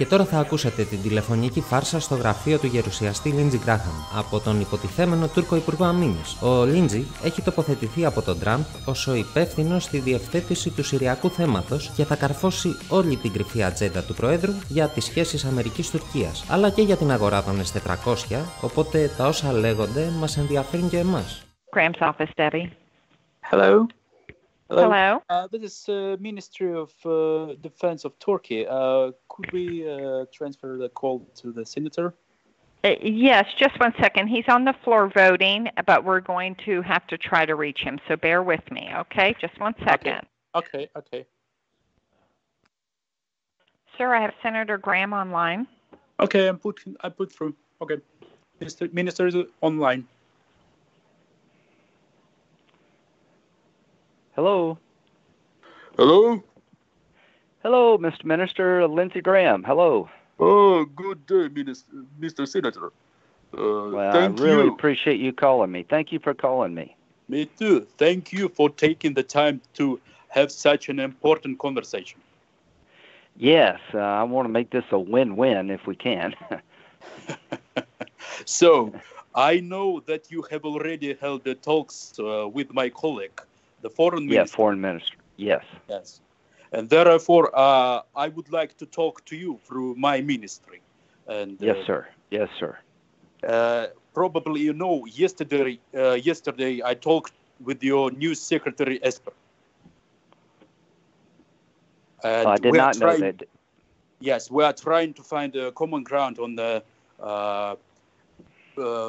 Και τώρα θα ακούσατε την τηλεφωνική φάρσα στο γραφείο του γερουσιαστή Γκράχαμ από τον υποτιθέμενο Τούρκο υπουργό αμύνης. Ο Λίντζι έχει τοποθετηθεί από τον Τραμπ ως ο υπεύθυνος στη διευθέτηση του συριακού θέματος και θα καρφώσει όλη την κρυφή ατζέντα του προέδρου για τις σχέσεις Αμερικής-Τουρκίας, αλλά και για την αγορά των S400, οπότε τα όσα λέγονται μας ενδιαφέρουν και εμάς. Graham's office, Debbie. Hello. Hello. This is Ministry of Defense of Turkey. Could we transfer the call to the senator? Yes, just one second. He's on the floor voting, but we're going to have to try to reach him. So bear with me, okay? Just one second. Okay. Sir, I have Senator Graham online. Okay, I put through. Okay. Minister is online. Hello. Hello, Mr. Minister. Lindsey Graham. Hello. Oh, good day, Mr. Senator. Well, I really appreciate you calling me. Thank you for calling me. Me too. Thank you for taking the time to have such an important conversation. Yes, I want to make this a win-win if we can. So, I know that you have already held the talks with my colleague, the foreign minister. Yeah, foreign minister. Yes. And therefore, I would like to talk to you through my ministry. And Yes, sir. Probably you know, yesterday I talked with your new secretary, Esper. And I did not know that. Yes, we are trying to find a common ground on the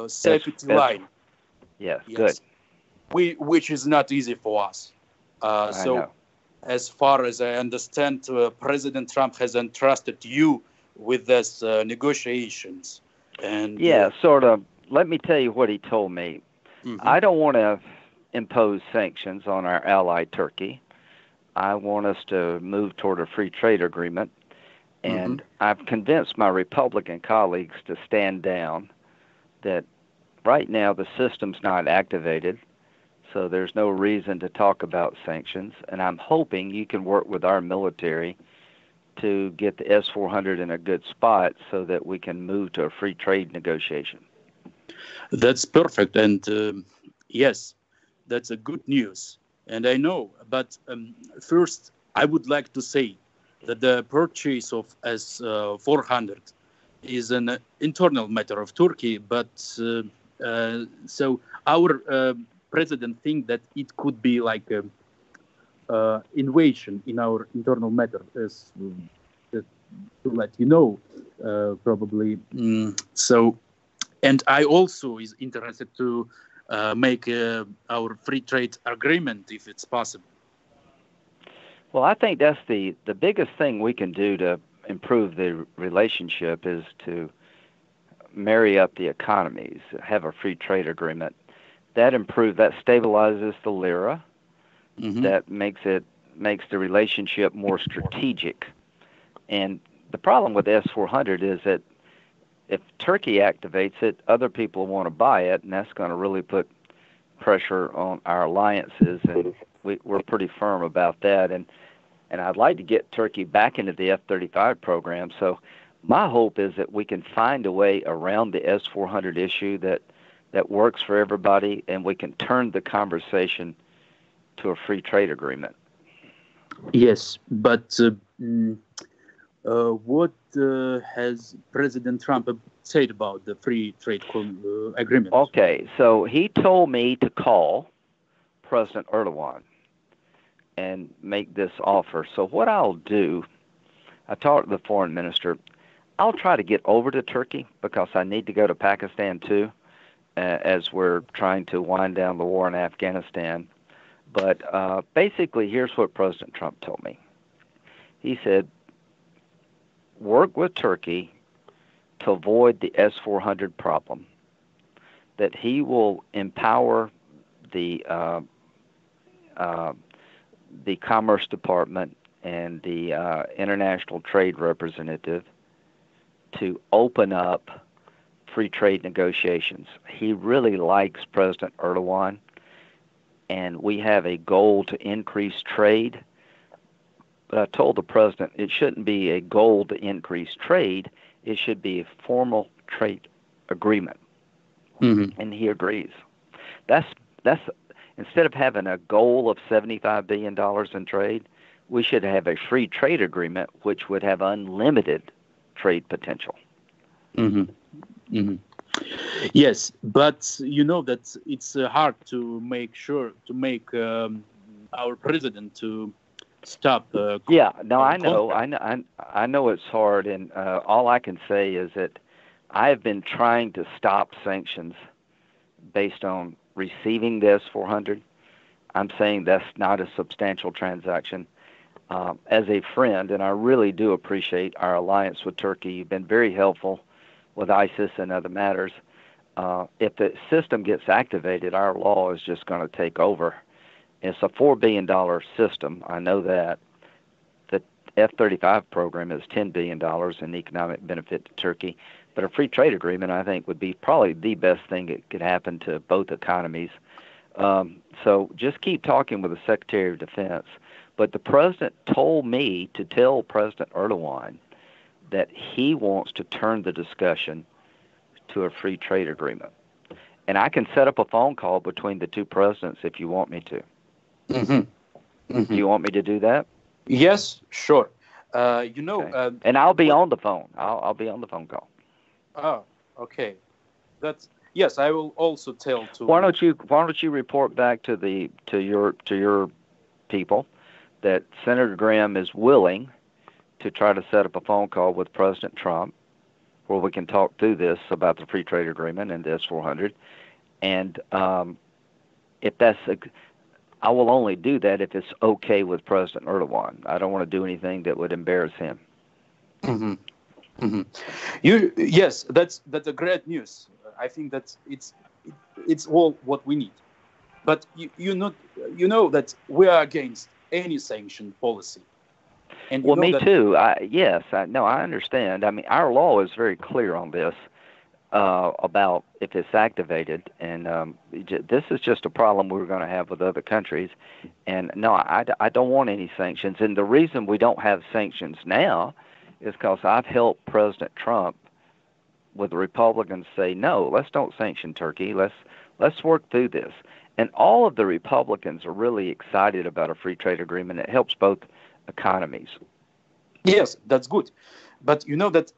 safety line. Yes, good. Which is not easy for us. I know. As far as I understand, President Trump has entrusted you with these negotiations. And sort of. Let me tell you what he told me. Mm-hmm. I don't want to impose sanctions on our ally Turkey. I want us to move toward a free trade agreement. And I've convinced my Republican colleagues to stand down, that right now the system's not activated. So there's no reason to talk about sanctions, and I'm hoping you can work with our military to get the S-400 in a good spot so that we can move to a free trade negotiation. That's perfect, and yes, that's a good news, and I know. But first, I would like to say that the purchase of S-400 is an internal matter of Turkey, but so our president think that it could be like invasion in our internal matter, as to let you know, probably. So, and I also is interested to make our free trade agreement if it's possible. Well, I think that's the biggest thing we can do to improve the relationship is to marry up the economies, have a free trade agreement. That stabilizes the lira. That makes the relationship more strategic. And the problem with S-400 is that if Turkey activates it, other people want to buy it, and that's going to really put pressure on our alliances. And we're pretty firm about that. And I'd like to get Turkey back into the F-35 program. So my hope is that we can find a way around the S-400 issue that works for everybody, and we can turn the conversation to a free trade agreement. Yes, but what has President Trump said about the free trade agreement? Okay, so he told me to call President Erdogan and make this offer. So what I'll do, I talked to the foreign minister, I'll try to get over to Turkey because I need to go to Pakistan too. As we're trying to wind down the war in Afghanistan. But basically, here's what President Trump told me. He said, work with Turkey to avoid the S-400 problem, that he will empower the Commerce Department and the International Trade Representative to open up free trade negotiations. He really likes President Erdogan, and we have a goal to increase trade But I told the president it shouldn't be a goal to increase trade. It should be a formal trade agreement. Mm-hmm. And he agrees. That's instead of having a goal of $75 billion in trade, we should have a free trade agreement which would have unlimited trade potential. Mm-hmm. Mm-hmm. Yes, but you know that it's hard to make our president to stop. I know it's hard, and all I can say is that I have been trying to stop sanctions based on receiving the S-400. I'm saying that's not a substantial transaction. As a friend, and I really do appreciate our alliance with Turkey, you've been very helpful with ISIS and other matters. If the system gets activated, our law is just going to take over. It's a $4 billion system. I know that. The F-35 program is $10 billion in economic benefit to Turkey. But a free trade agreement, I think, would be probably the best thing that could happen to both economies. So just keep talking with the Secretary of Defense. But the president told me to tell President Erdogan that he wants to turn the discussion to a free trade agreement. And I can set up a phone call between the two presidents if you want me to. Mm-hmm. Mm-hmm. Do you want me to do that? Yes, sure. Okay. And I'll be on the phone. I'll be on the phone call. Oh, okay. Yes. I will also tell to. Why don't you report back to your people that Senator Graham is willing to try to set up a phone call with President Trump, where we can talk through this about the free trade agreement and the S-400, and I will only do that if it's okay with President Erdogan. I don't want to do anything that would embarrass him. Mm-hmm. Mm-hmm. Yes, that's a great news. I think that it's all what we need. But you know that we are against any sanction policy. And well, me too. I understand. I mean, our law is very clear on this about if it's activated, and this is just a problem we're going to have with other countries. And no, I don't want any sanctions. And the reason we don't have sanctions now is because I've helped President Trump with the Republicans say, no, let's don't sanction Turkey. Let's work through this. And all of the Republicans are really excited about a free trade agreement. It helps both economies. Yes, that's good. But you know that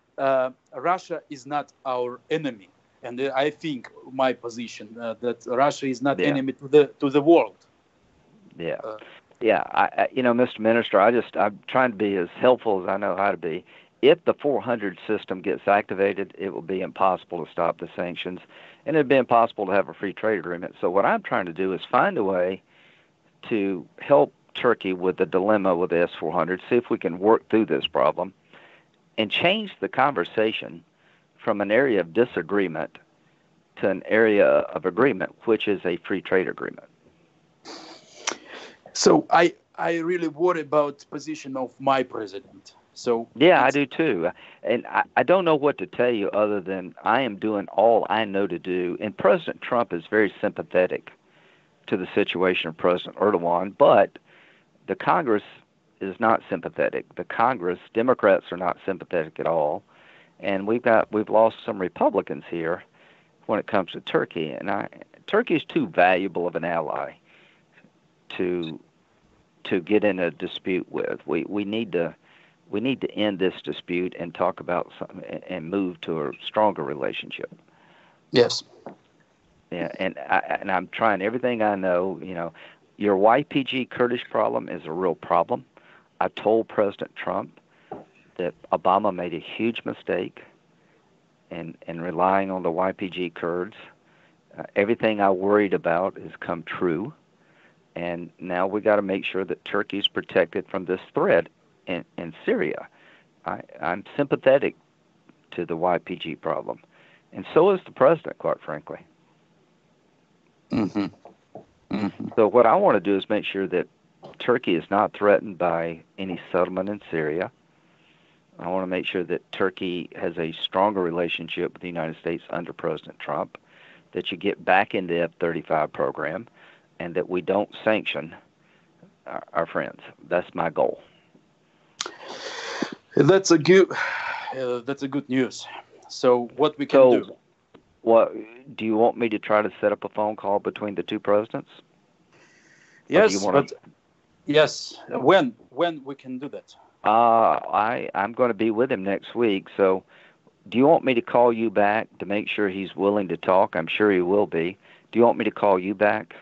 Russia is not our enemy. And I think my position that Russia is not enemy to the world. Yeah. Mr. Minister, I'm trying to be as helpful as I know how to be. If the 400 system gets activated, it will be impossible to stop the sanctions, and it'd be impossible to have a free trade agreement. So what I'm trying to do is find a way to help Turkey with the dilemma with the S-400, see if we can work through this problem, and change the conversation from an area of disagreement to an area of agreement, which is a free trade agreement. So I really worry about the position of my president. So yeah, I do too. And I don't know what to tell you other than I am doing all I know to do. And President Trump is very sympathetic to the situation of President Erdogan, but the Congress is not sympathetic. The Congress, Democrats are not sympathetic at all. And we've lost some Republicans here when it comes to Turkey. And Turkey is too valuable of an ally to get in a dispute with. We need to end this dispute and talk about something and move to a stronger relationship. Yes. Yeah, and I'm trying everything I know. You know, your YPG Kurdish problem is a real problem. I told President Trump that Obama made a huge mistake in relying on the YPG Kurds. Everything I worried about has come true, and now we got to make sure that Turkey's protected from this threat in Syria. I'm sympathetic to the YPG problem, and so is the president, quite frankly. Mm-hmm. Mm-hmm. So what I want to do is make sure that Turkey is not threatened by any settlement in Syria. I want to make sure that Turkey has a stronger relationship with the United States under President Trump, that you get back in the F-35 program, and that we don't sanction our friends. That's my goal. That's a good news. So what we can do? What do you want me to try to set up a phone call between the two presidents? Yes, yes. When we can do that? I'm going to be with him next week. So, do you want me to call you back to make sure he's willing to talk? I'm sure he will be. Do you want me to call you back?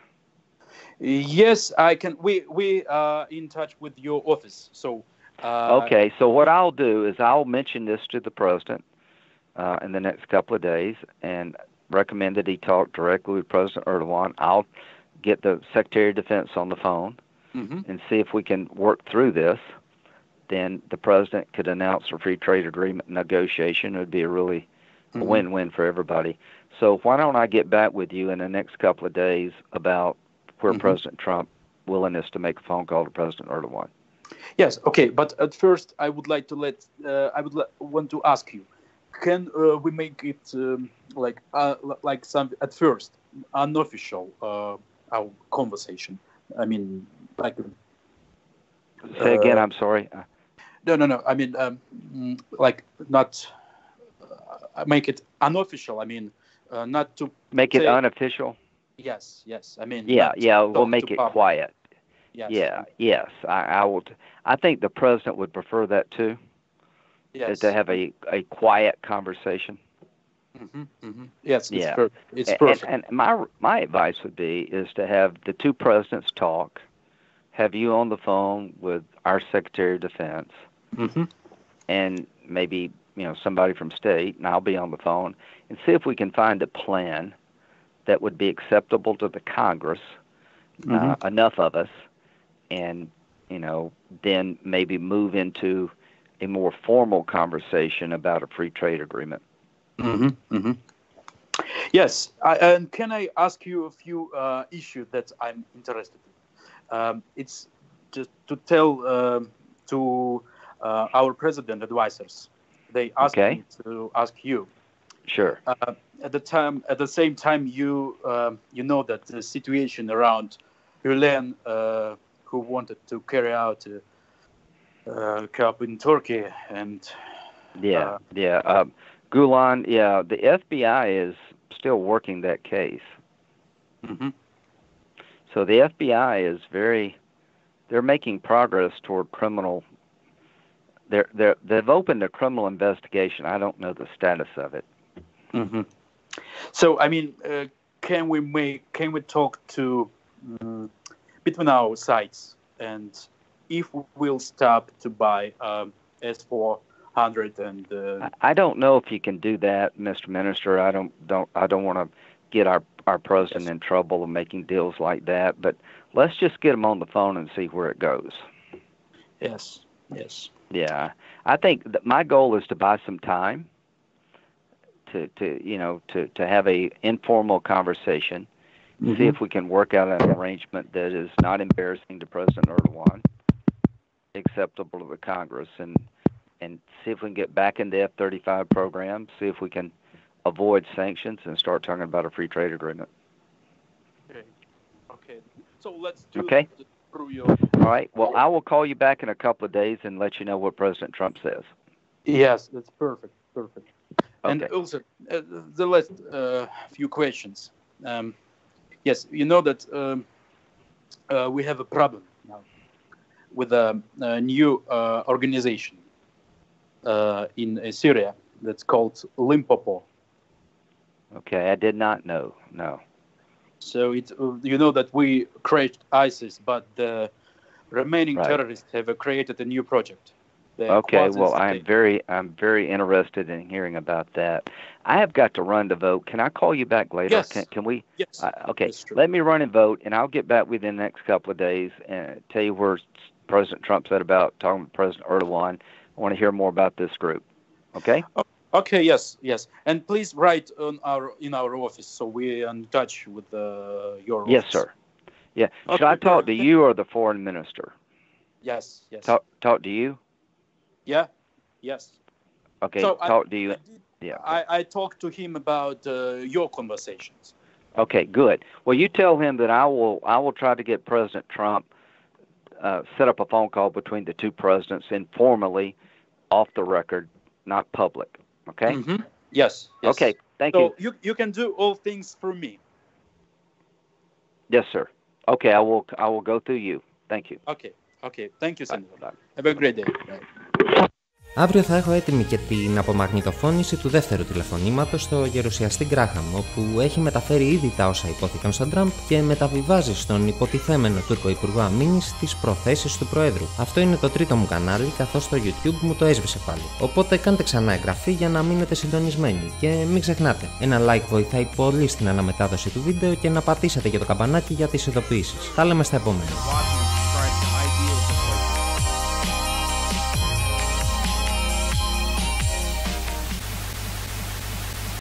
Yes, I can. We are in touch with your office. So. Okay. So what I'll do is I'll mention this to the president in the next couple of days and recommend that he talk directly with President Erdogan. I'll get the Secretary of Defense on the phone and see if we can work through this. Then the president could announce a free trade agreement negotiation. It would be a really win-win for everybody. So why don't I get back with you in the next couple of days about where President Trump's willingness to make a phone call to President Erdogan. Yes, okay, but at first I would like to want to ask you, can we make it like some at first unofficial our conversation? I mean, like. Say again. I'm sorry. No. I mean, like not make it unofficial. I mean, not to make it unofficial. Yes. I mean. Yeah. We'll make it quiet. Yes. Yeah. Yes. I will. I think the president would prefer that too. Yes. To have a quiet conversation. Yes. Yeah. It's perfect. And my advice would be is to have the two presidents talk. Have you on the phone with our Secretary of Defense, and maybe somebody from state, and I'll be on the phone, and see if we can find a plan that would be acceptable to the Congress, enough of us, and then maybe move into a more formal conversation about a free trade agreement. Yes, and can I ask you a few issues that I'm interested in? It's just to tell to our president advisors. They asked me to ask you. Sure. At the same time, you know that the situation around Gulen, who wanted to carry out a coup in Turkey, and Gulen. Yeah, the FBI is still working that case. So the FBI is they're making progress toward criminal. They've opened a criminal investigation. I don't know the status of it. So I mean, can we talk to between our sides, and if we'll stop to buy S-400 and I don't know if you can do that, Mr. Minister. I don't want to get our president in trouble of making deals like that, but let's just get him on the phone and see where it goes. Yes. Yeah, I think that my goal is to buy some time to have a informal conversation, see if we can work out an arrangement that is not embarrassing to President Erdogan, acceptable to the Congress, and see if we can get back in the F-35 program, see if we can avoid sanctions and start talking about a free trade agreement. Okay. So let's do okay. Through your... All right. Well, I will call you back in a couple of days and let you know what President Trump says. Yes, that's perfect. Okay. And also, the last few questions. Yes, you know that we have a problem now with a new organization in Syria that's called Limpopo. Okay, I did not know. No. So you know that we crashed ISIS, but the remaining terrorists have created a new project. Okay, well, I'm very interested in hearing about that. I have got to run to vote. Can I call you back later? Yes. Can we? Yes. Okay. Let me run and vote, and I'll get back within the next couple of days and tell you where President Trump said about talking with President Erdogan. I want to hear more about this group. Okay. Okay. Yes. And please write in our office so we're in touch with your office. Yes, sir. Yeah. Okay, should I talk to you or the foreign minister? Yes. Talk to you. Yeah. Yes. Okay. So talk to you. I talked to him about your conversations. Okay. Good. Well, you tell him that I will try to get President Trump set up a phone call between the two presidents informally off the record, not public. Okay? Mm-hmm. Yes. Okay, thank you. you. So you can do all things through me. Yes, sir. Okay, I will go through you. Thank you. Okay. Thank you, Senator. Have a great day. Bye. Αύριο θα έχω έτοιμη και την απομαγνητοφώνηση του δεύτερου τηλεφωνήματος στο γερουσιαστή Γκράχαμ, όπου έχει μεταφέρει ήδη τα όσα υπόθηκαν στον Τραμπ και μεταβιβάζει στον υποτιθέμενο Τούρκο υπουργό αμύνης τις προθέσεις του προέδρου. Αυτό είναι το τρίτο μου κανάλι, καθώς το YouTube μου το έσβησε πάλι. Οπότε κάντε ξανά εγγραφή για να μείνετε συντονισμένοι και μην ξεχνάτε, ένα like βοηθάει πολύ στην αναμετάδοση του βίντεο και να πατήσετε και το καμπανάκι για τις ειδοποιήσεις. Τα λέμε στα επόμενα.